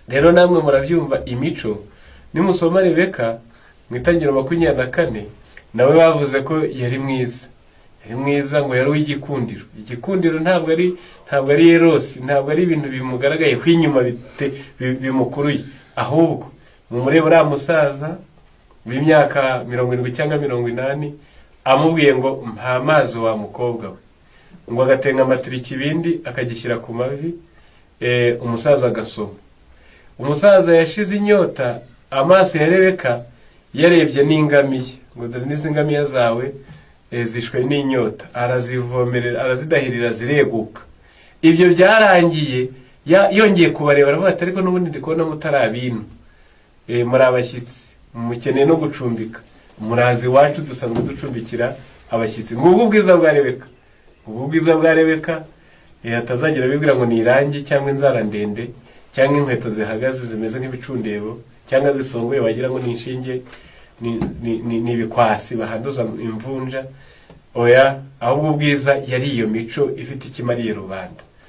rero namwe murabyumva imico nimusoma Rebeka mu Itangiriro 24 nawe bavuze ko yari mwiza ngo yari uw'igikundiro. Igikundiro ntabwo ari Eros, ntabwo ari ibintu bimugaragaye kwinyuma bimukuruye, ahubwo mumurebe uriya musaza w'imyaka 70 cyangwa 80 amubwiye ngo mpa amazi wa mukobwa we, ngo agatenga amatiri ikibindi akagishyira ku mavi, umusaza agasoma. Umusaza yashize inyota, amaso ya Rebeka yarebye n'ingamiye, ngo dore n'izi ngamiya zawe zishwe n'inyota, arazivomerera arazidahirira zireguka. Ibyo byarangiye yongeye kubareba aravuga ati ariko n'ubundi ndi kubona mutarabintu, muri abashyitsi mukeneye no gucumbika, murazi iwacu dusanzwe ducumbikira abashyitsi. Ngubwo ubwiza bwa Rebeka, atazagira bibwira ngo ni irangi cyangwa inzara ndende cyangwa inkweto zihagaze zimeze nk'ibicundebo cyangwa zisongoye wagira ngo ni inshinge, ni ibikwasi bahanduza imvunja. Oya, ahubwo ubwiza yari iyo mico ifite ikimariye rubanda.